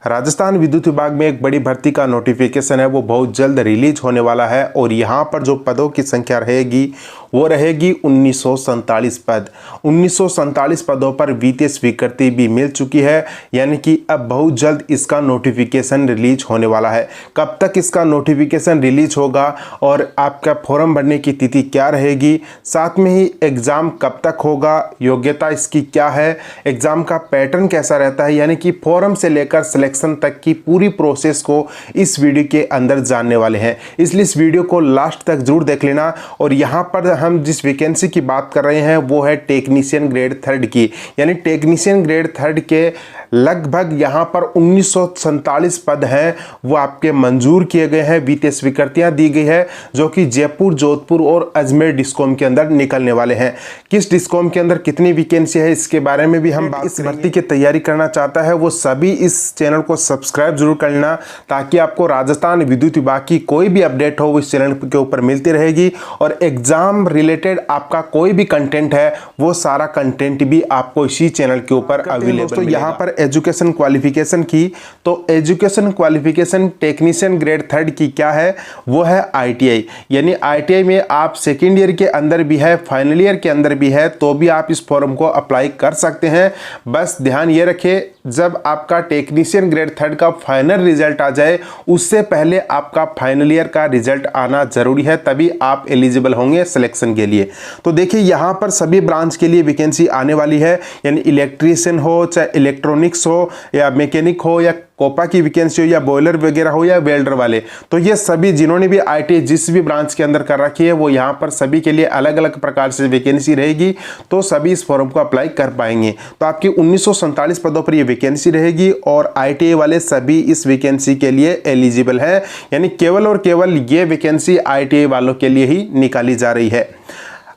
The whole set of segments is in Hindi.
राजस्थान विद्युत विभाग में एक बड़ी भर्ती का नोटिफिकेशन है, वो बहुत जल्द रिलीज होने वाला है और यहाँ पर जो पदों की संख्या रहेगी वो रहेगी 1947 पद। 1947 पदों पर वित्तीय स्वीकृति भी मिल चुकी है, यानी कि अब बहुत जल्द इसका नोटिफिकेशन रिलीज होने वाला है। कब तक इसका नोटिफिकेशन रिलीज होगा और आपका फॉर्म भरने की तिथि क्या रहेगी, साथ में ही एग्ज़ाम कब तक होगा, योग्यता इसकी क्या है, एग्ज़ाम का पैटर्न कैसा रहता है, यानी कि फॉर्म से लेकर सिलेक्शन तक की पूरी प्रोसेस को इस वीडियो के अंदर जानने वाले हैं। इसलिए इस वीडियो को लास्ट तक जरूर देख लेना। और यहाँ पर हम जिस वैकेंसी की बात कर रहे हैं वो है टेक्नीशियन ग्रेड 3 की, यानी टेक्नीशियन ग्रेड 3 के लगभग यहाँ पर 1947 पद हैं, वो आपके मंजूर किए गए हैं, वित्तीय स्वीकृतियाँ दी गई है, जो कि जयपुर, जोधपुर और अजमेर डिस्कॉम के अंदर निकलने वाले हैं। किस डिस्कॉम के अंदर कितनी वैकेंसी है इसके बारे में भी हम बात करेंगे। इस भर्ती की तैयारी करना चाहता है वो सभी इस चैनल को सब्सक्राइब जरूर कर लेना, ताकि आपको राजस्थान विद्युत विभाग की कोई भी अपडेट हो वो इस चैनल के ऊपर मिलती रहेगी। और एग्जाम रिलेटेड आपका कोई भी कंटेंट है वो सारा कंटेंट भी आपको इसी चैनल के ऊपर अवेलेबल है। यहाँ पर एजुकेशन क्वालिफिकेशन की, तो एजुकेशन क्वालिफिकेशन टेक्नीशियन ग्रेड 3 की क्या है, वो है ITI, यानी ITI में आप सेकेंड ईयर के अंदर भी है, फाइनल ईयर के अंदर भी है, तो भी आप इस फॉर्म को अप्लाई कर सकते हैं। बस ध्यान ये रखें, जब आपका टेक्नीशियन ग्रेड 3 का फाइनल रिजल्ट आ जाए उससे पहले आपका फाइनल ईयर का रिजल्ट आना जरूरी है, तभी आप एलिजिबल होंगे सिलेक्शन के लिए। तो देखिए यहाँ पर सभी ब्रांच के लिए वैकेंसी आने वाली है, यानी इलेक्ट्रीशियन हो, चाहे इलेक्ट्रॉनिक्स हो या मैकेनिक हो या कोपा की वैकेंसी हो या बॉयलर वगैरह हो या वेल्डर वाले, तो ये सभी जिन्होंने भी ITI जिस भी ब्रांच के अंदर कर रखी है वो यहाँ पर सभी के लिए अलग अलग प्रकार से वैकेंसी रहेगी, तो सभी इस फॉर्म को अप्लाई कर पाएंगे। तो आपकी 1947 पदों पर ये वैकेंसी रहेगी और ITI वाले सभी इस वैकेंसी के लिए एलिजिबल है, यानी केवल और केवल ये वैकेंसी ITI वालों के लिए ही निकाली जा रही है।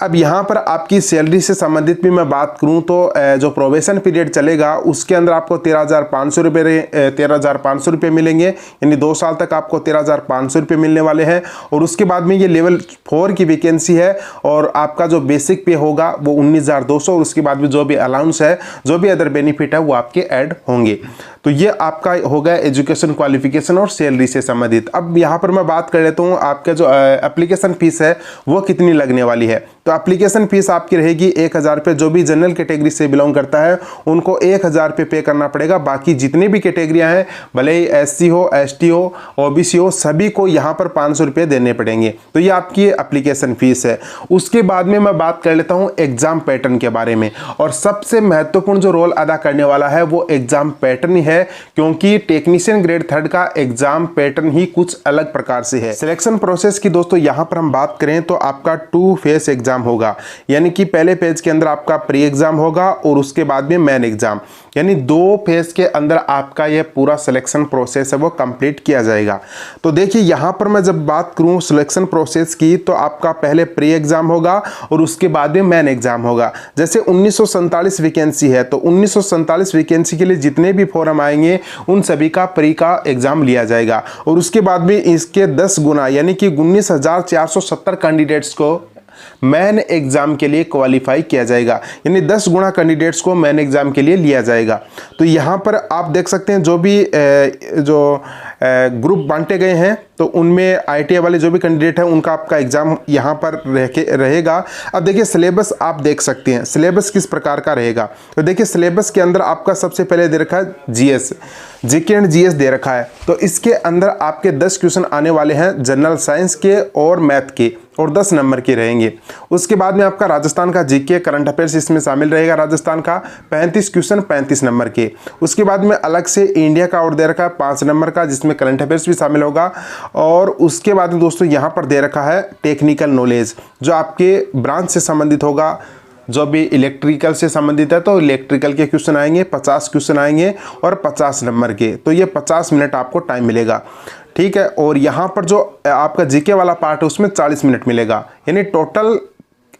अब यहाँ पर आपकी सैलरी से संबंधित भी मैं बात करूँ तो जो प्रोबेशन पीरियड चलेगा उसके अंदर आपको 13,500 रुपये मिलेंगे, यानी 2 साल तक आपको 13,500 रुपये मिलने वाले हैं। और उसके बाद में ये लेवल 4 की वैकेंसी है और आपका जो बेसिक पे होगा वो 19,200, और उसके बाद में जो भी अलाउंस है, जो भी अदर बेनिफिट है वो आपके ऐड होंगे। तो ये आपका हो गया एजुकेशन क्वालिफिकेशन और सैलरी से संबंधित। अब यहाँ पर मैं बात कर लेता हूँ आपका जो एप्लीकेशन फीस है वो कितनी लगने वाली है। तो एप्लीकेशन फीस आपकी रहेगी 1,000 रुपये। जो भी जनरल कैटेगरी से बिलोंग करता है उनको 1,000 रुपये पे करना पड़ेगा। बाकी जितनी भी कैटेगरियाँ हैं, भले ही SC हो, ST हो, OBC हो, सभी को यहाँ पर 500 रुपये देने पड़ेंगे। तो ये आपकी एप्लीकेशन फीस है। उसके बाद में मैं बात कर लेता हूँ एग्जाम पैटर्न के बारे में, और सबसे महत्वपूर्ण जो रोल अदा करने वाला है वो एग्जाम पैटर्न ही है, क्योंकि टेक्नीशियन ग्रेड 3 का एग्जाम पैटर्न ही कुछ अलग प्रकार से है। सिलेक्शन प्रोसेस की दोस्तों यहाँ पर हम बात करें तो आपका 2 फेज एग्जाम होगा, यानी कि पहले पेज के अंदर आपका प्री एग्जाम होगा और उसके बाद में मेन एग्जाम, यानी 2 फेज के अंदर आपका यह पूरा सिलेक्शन प्रोसेस है वो कंप्लीट किया जाएगा। तो देखिए यहाँ पर मैं जब बात करूँ सिलेक्शन प्रोसेस की, तो आपका पहले प्री एग्जाम होगा और उसके बाद में मेन एग्जाम होगा। जैसे 1947 वैकेंसी है, तो 1947 वैकेंसी के लिए जितने भी फॉर्म आएंगे उन सभी का प्री का एग्जाम लिया जाएगा, और उसके बाद में इसके 10 गुना यानी कि 19,470 कैंडिडेट्स को मेन एग्जाम के लिए क्वालिफाई किया जाएगा, यानी 10 गुना कैंडिडेट्स को मेन एग्जाम के लिए लिया जाएगा। तो यहाँ पर आप देख सकते हैं जो भी ग्रुप बांटे गए हैं, तो उनमें ITI वाले जो भी कैंडिडेट हैं उनका आपका एग्जाम यहाँ पर रहेगा। अब देखिए सिलेबस आप देख सकते हैं, सिलेबस किस प्रकार का रहेगा। तो देखिए सिलेबस के अंदर आपका सबसे पहले दे रखा है GS, GK एंड GS दे रखा है। तो इसके अंदर आपके 10 क्वेश्चन आने वाले हैं जनरल साइंस के और मैथ के, और 10 नंबर के रहेंगे। उसके बाद में आपका राजस्थान का GK करंट अफेयर्स इसमें शामिल रहेगा, राजस्थान का 35 क्वेश्चन 35 नंबर के। उसके बाद में अलग से इंडिया का और दे रखा है 5 नंबर का, जिसमें करंट अफेयर्स भी शामिल होगा। और उसके बाद में दोस्तों यहाँ पर दे रखा है टेक्निकल नॉलेज, जो आपके ब्रांच से संबंधित होगा। जो भी इलेक्ट्रिकल से संबंधित है तो इलेक्ट्रिकल के क्वेश्चन आएंगे, 50 क्वेश्चन आएंगे और 50 नंबर के, तो ये 50 मिनट आपको टाइम मिलेगा, ठीक है। और यहाँ पर जो आपका GK वाला पार्ट है उसमें 40 मिनट मिलेगा, यानी टोटल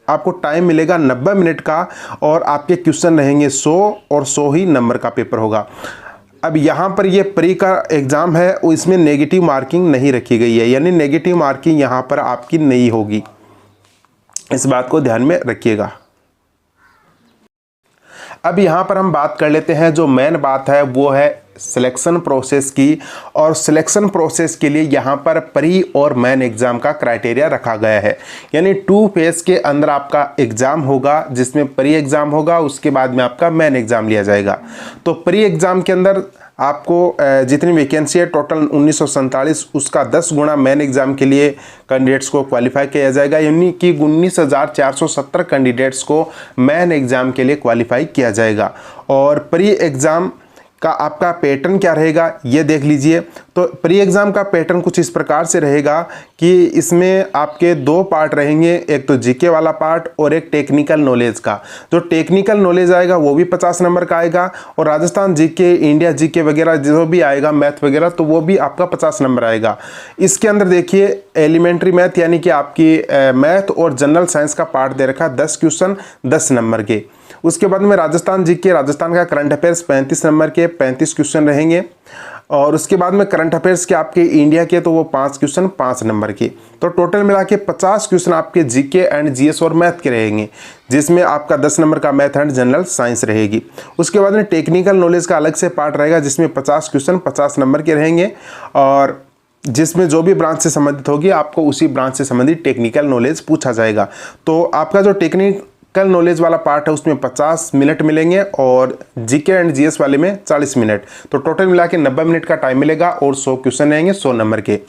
आपको टाइम मिलेगा 90 मिनट का, और आपके क्वेश्चन रहेंगे 100 और 100 ही नंबर का पेपर होगा। अब यहाँ पर ये प्री का एग्ज़ाम है, इसमें नेगेटिव मार्किंग नहीं रखी गई है, यानी नेगेटिव मार्किंग यहाँ पर आपकी नहीं होगी, इस बात को ध्यान में रखिएगा। अब यहाँ पर हम बात कर लेते हैं, जो मेन बात है वो है सिलेक्शन प्रोसेस की। और सिलेक्शन प्रोसेस के लिए यहाँ पर प्री और मेन एग्ज़ाम का क्राइटेरिया रखा गया है, यानी 2 फेज के अंदर आपका एग्ज़ाम होगा, जिसमें प्री एग्ज़ाम होगा, उसके बाद में आपका मेन एग्ज़ाम लिया जाएगा। तो प्री एग्ज़ाम के अंदर आपको जितनी वैकेंसी है टोटल 1947, उसका 10 गुना मेन एग्ज़ाम के लिए कैंडिडेट्स को क्वालिफाई किया जाएगा, यानी कि 19,470 कैंडिडेट्स को मेन एग्ज़ाम के लिए क्वालिफाई किया जाएगा। और प्री एग्ज़ाम का आपका पैटर्न क्या रहेगा ये देख लीजिए। तो प्री एग्ज़ाम का पैटर्न कुछ इस प्रकार से रहेगा कि इसमें आपके 2 पार्ट रहेंगे, एक तो जीके वाला पार्ट और एक टेक्निकल नॉलेज का। जो टेक्निकल नॉलेज आएगा वो भी 50 नंबर का आएगा, और राजस्थान जीके, इंडिया जीके वगैरह जो भी आएगा, मैथ वगैरह, तो वो भी आपका 50 नंबर आएगा। इसके अंदर देखिए एलिमेंट्री मैथ यानी कि आपकी मैथ और जनरल साइंस का पार्ट दे रखा 10 क्वेश्चन 10 नंबर के। उसके बाद में राजस्थान जीके, राजस्थान का करंट अफेयर्स 35 नंबर के 35 क्वेश्चन रहेंगे। और उसके बाद में करंट अफेयर्स के आपके इंडिया के तो वो 5 क्वेश्चन 5 नंबर के। तो टोटल मिला के 50 क्वेश्चन आपके जीके एंड जीएस और मैथ के रहेंगे, जिसमें आपका 10 नंबर का मैथ एंड जनरल साइंस रहेगी। उसके बाद में टेक्निकल नॉलेज का अलग से पार्ट रहेगा, जिसमें 50 क्वेश्चन 50 नंबर के रहेंगे, और जिसमें जो भी ब्रांच से संबंधित होगी आपको उसी ब्रांच से संबंधित टेक्निकल नॉलेज पूछा जाएगा। तो आपका जो टेक्निकल नॉलेज वाला पार्ट है उसमें 50 मिनट मिलेंगे, और जीके एंड जीएस वाले में 40 मिनट। तो टोटल मिला के 90 मिनट का टाइम मिलेगा, और 100 क्वेश्चन रहेंगे 100 नंबर के।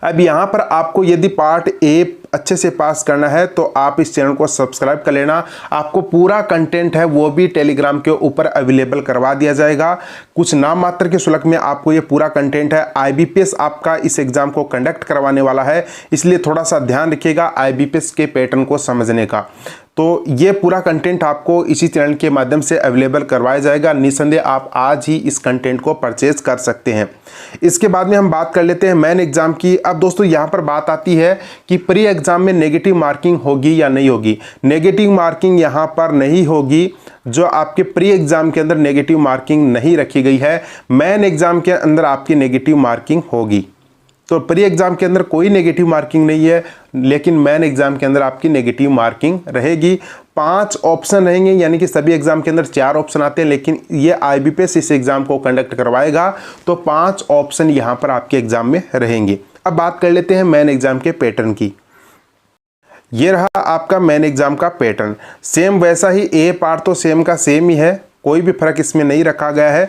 अब यहाँ पर आपको यदि पार्ट ए अच्छे से पास करना है तो आप इस चैनल को सब्सक्राइब कर लेना। आपको पूरा कंटेंट है वो भी टेलीग्राम के ऊपर अवेलेबल करवा दिया जाएगा। कुछ नाम मात्र के शुल्क में आपको ये पूरा कंटेंट है। आईबीपीएस आपका इस एग्जाम को कंडक्ट करवाने वाला है, इसलिए थोड़ा सा ध्यान रखिएगा आईबीपीएस के पैटर्न को समझने का। तो ये पूरा कंटेंट आपको इसी चैनल के माध्यम से अवेलेबल करवाया जाएगा। निसंदेह आप आज ही इस कंटेंट को परचेज कर सकते हैं। इसके बाद में हम बात कर लेते हैं मेन एग्जाम की। अब दोस्तों यहाँ पर बात आती है कि प्री एग्जाम में नेगेटिव मार्किंग होगी या नहीं होगी। नेगेटिव मार्किंग यहाँ पर नहीं होगी। जो आपके प्री एग्जाम के अंदर नेगेटिव मार्किंग नहीं रखी गई है, मेन एग्जाम के अंदर आपकी नेगेटिव मार्किंग होगी। तो प्री एग्जाम के अंदर कोई नेगेटिव मार्किंग नहीं है, लेकिन मेन एग्जाम के अंदर आपकी नेगेटिव मार्किंग रहेगी। 5 ऑप्शन रहेंगे, यानी कि सभी एग्जाम के अंदर 4 ऑप्शन आते हैं, लेकिन ये आईबीपीएस इस एग्जाम को कंडक्ट करवाएगा तो 5 ऑप्शन यहाँ पर आपके एग्जाम में रहेंगे। अब बात कर लेते हैं मेन एग्जाम के पैटर्न की। ये रहा आपका मेन एग्जाम का पैटर्न। सेम वैसा ही, ए पार्ट तो सेम का सेम ही है, कोई भी फर्क इसमें नहीं रखा गया है।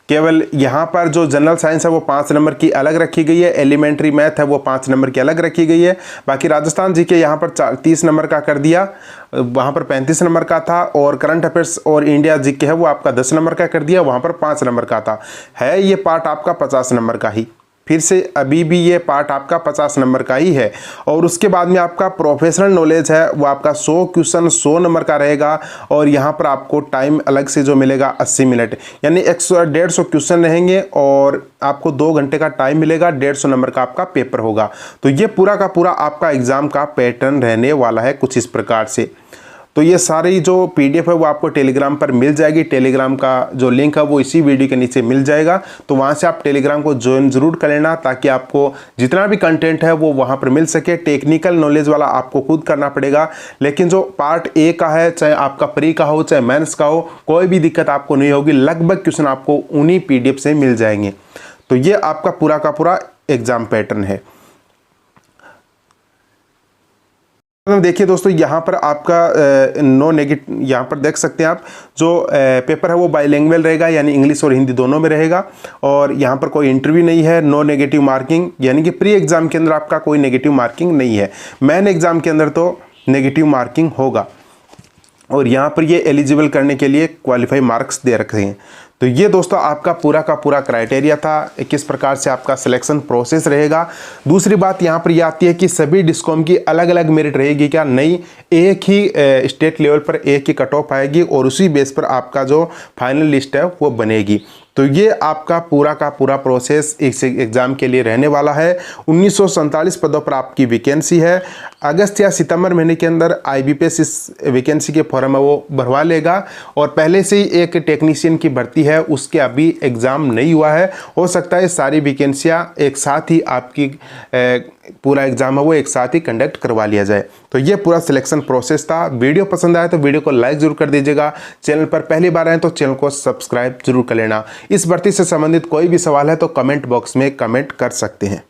केवल यहाँ पर जो जनरल साइंस है वो 5 नंबर की अलग रखी गई है, एलिमेंट्री मैथ है वो 5 नंबर की अलग रखी गई है। बाकी राजस्थान जीके यहाँ पर 30 नंबर का कर दिया, वहाँ पर 35 नंबर का था। और करंट अफेयर्स और इंडिया जीके है वो आपका 10 नंबर का कर दिया, वहाँ पर 5 नंबर का था। है ये पार्ट आपका 50 नंबर का ही, फिर से अभी भी ये पार्ट आपका 50 नंबर का ही है। और उसके बाद में आपका प्रोफेशनल नॉलेज है वो आपका 100 क्वेश्चन 100 नंबर का रहेगा, और यहाँ पर आपको टाइम अलग से जो मिलेगा 80 मिनट, यानी 150 क्वेश्चन रहेंगे और आपको 2 घंटे का टाइम मिलेगा। 150 नंबर का आपका पेपर होगा। तो ये पूरा का पूरा आपका एग्जाम का पैटर्न रहने वाला है कुछ इस प्रकार से। तो ये सारी जो पीडीएफ है वो आपको टेलीग्राम पर मिल जाएगी। टेलीग्राम का जो लिंक है वो इसी वीडियो के नीचे मिल जाएगा, तो वहाँ से आप टेलीग्राम को ज्वाइन जरूर कर लेना, ताकि आपको जितना भी कंटेंट है वो वहाँ पर मिल सके। टेक्निकल नॉलेज वाला आपको खुद करना पड़ेगा, लेकिन जो पार्ट ए का है, चाहे आपका प्री का हो चाहे मेंस का हो, कोई भी दिक्कत आपको नहीं होगी। लगभग क्वेश्चन आपको उन्हीं पीडीएफ से मिल जाएंगे। तो ये आपका पूरा का पूरा एग्जाम पैटर्न है। देखिए दोस्तों, यहाँ पर आपका नो नेगेटिव, यहाँ पर देख सकते हैं आप, जो पेपर है वो बाइलिंगुअल रहेगा, यानी इंग्लिश और हिंदी दोनों में रहेगा। और यहाँ पर कोई इंटरव्यू नहीं है, नो नेगेटिव मार्किंग, यानी कि प्री एग्जाम के अंदर आपका कोई नेगेटिव मार्किंग नहीं है। मेन एग्जाम के अंदर तो नेगेटिव मार्किंग होगा, और यहाँ पर ये एलिजिबल करने के लिए क्वालिफाई मार्क्स दे रखे हैं। तो ये दोस्तों आपका पूरा का पूरा क्राइटेरिया था, किस प्रकार से आपका सिलेक्शन प्रोसेस रहेगा। दूसरी बात यहाँ पर यह आती है कि सभी डिस्कॉम की अलग अलग मेरिट रहेगी क्या? नहीं, एक ही स्टेट लेवल पर एक ही कट ऑफ आएगी, और उसी बेस पर आपका जो फाइनल लिस्ट है वो बनेगी। तो ये आपका पूरा का पूरा प्रोसेस इस एग्ज़ाम के लिए रहने वाला है। 1947 पदों पर आपकी वैकेंसी है। अगस्त या सितंबर महीने के अंदर आईबीपीएस इस वैकेंसी के फॉर्म है वो भरवा लेगा, और पहले से ही एक टेक्नीशियन की भर्ती है उसके अभी एग्ज़ाम नहीं हुआ है। हो सकता है सारी वैकेंसियाँ एक साथ ही आपकी पूरा एग्जाम है वो एक साथ ही कंडक्ट करवा लिया जाए। तो ये पूरा सिलेक्शन प्रोसेस था। वीडियो पसंद आया तो वीडियो को लाइक जरूर कर दीजिएगा। चैनल पर पहली बार आए तो चैनल को सब्सक्राइब जरूर कर लेना। इस भर्ती से संबंधित कोई भी सवाल है तो कमेंट बॉक्स में कमेंट कर सकते हैं।